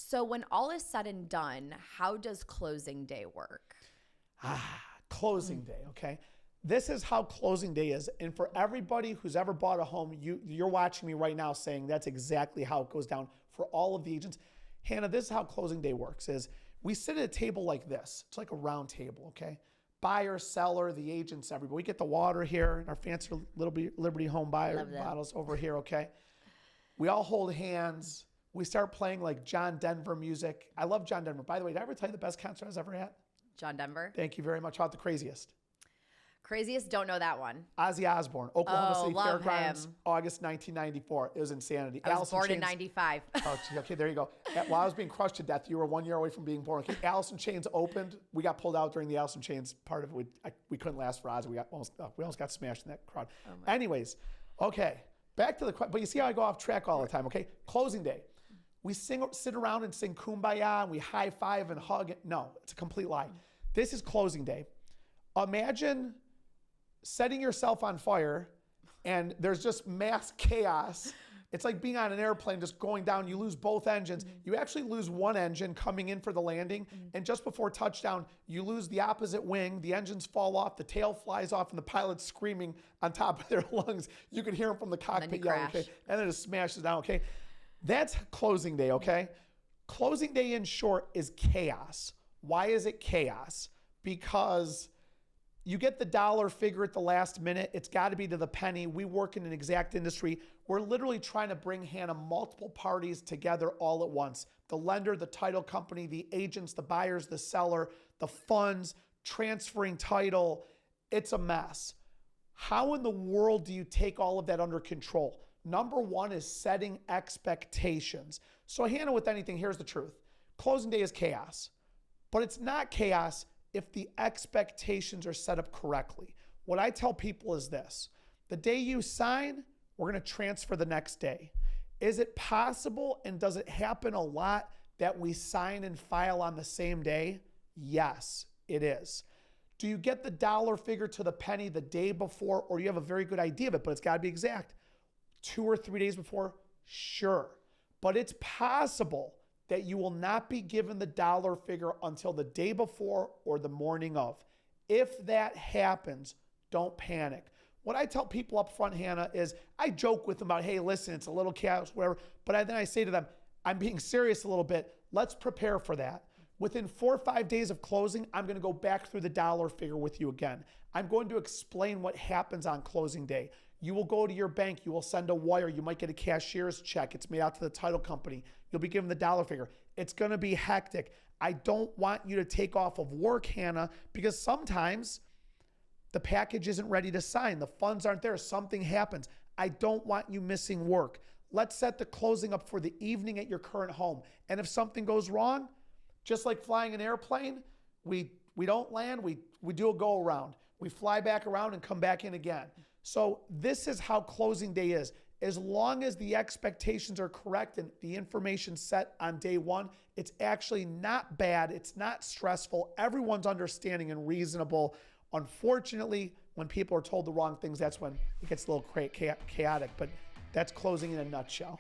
So when all is said and done, how does closing day work? Closing day, okay? This is how closing day is. And for everybody who's ever bought a home, you're watching me right now saying that's exactly how it goes down for all of the agents. Hannah, this is how closing day works is we sit at a table like this. It's like a round table, okay? Buyer, seller, the agents, everybody. We get the water here and our fancy Liberty Home Buyer bottles over here, okay? We all hold hands. We start playing like John Denver music. I love John Denver. By the way, did I ever tell you the best concert I was ever at? John Denver. Thank you very much. How about the craziest? Craziest, don't know that one. Ozzy Osbourne, Oklahoma City love Fairgrounds, him. August 1994. It was insanity. I was born in 95. Oh, okay, there you go. While I was being crushed to death, you were 1 year away from being born. Okay, Alice in Chains opened. We got pulled out during the Alice in Chains part of it. We couldn't last for Ozzy. We almost got smashed in that crowd. Anyways, okay, back to the question. But you see how I go off track all the time, okay? Closing day. We sit around and sing Kumbaya and we high five and hug. No, it's a complete lie. This is closing day. Imagine setting yourself on fire and there's just mass chaos. It's like being on an airplane just going down. You lose both engines. You actually lose one engine coming in for the landing. And just before touchdown, you lose the opposite wing. The engines fall off. The tail flies off and the pilot's screaming on top of their lungs. You can hear them from the cockpit yelling, okay? And then it smashes down, okay? That's closing day, okay? Closing day, in short, is chaos. Why is it chaos? Because you get the dollar figure at the last minute. It's got to be to the penny. We work in an exact industry. We're literally trying to bring, Hannah, multiple parties together all at once. The lender, the title company, the agents, the buyers, the seller, the funds, transferring title. It's a mess. How in the world do you take all of that under control? Number one is setting expectations. So Hannah, with anything, here's the truth. Closing day is chaos, but it's not chaos if the expectations are set up correctly. What I tell people is this: the day you sign, we're going to transfer the next day. Is it possible, and does it happen a lot, that we sign and file on the same day? Yes, it is. Do you get the dollar figure to the penny the day before, or you have a very good idea of it, but it's got to be exact? 2 or 3 days before? Sure. But it's possible that you will not be given the dollar figure until the day before or the morning of. If that happens, don't panic. What I tell people up front, Hannah, is I joke with them about, hey, listen, it's a little chaos, whatever. But then I say to them, I'm being serious a little bit. Let's prepare for that. Within 4 or 5 days of closing, I'm going to go back through the dollar figure with you again. I'm going to explain what happens on closing day. You will go to your bank. You will send a wire. You might get a cashier's check. It's made out to the title company. You'll be given the dollar figure. It's going to be hectic. I don't want you to take off of work, Hannah, because sometimes the package isn't ready to sign. The funds aren't there. Something happens. I don't want you missing work. Let's set the closing up for the evening at your current home. And if something goes wrong, just like flying an airplane, we don't land, we do a go around. We fly back around and come back in again. So this is how closing day is. As long as the expectations are correct and the information set on day one, it's actually not bad. It's not stressful. Everyone's understanding and reasonable. Unfortunately, when people are told the wrong things, that's when it gets a little chaotic. But that's closing in a nutshell.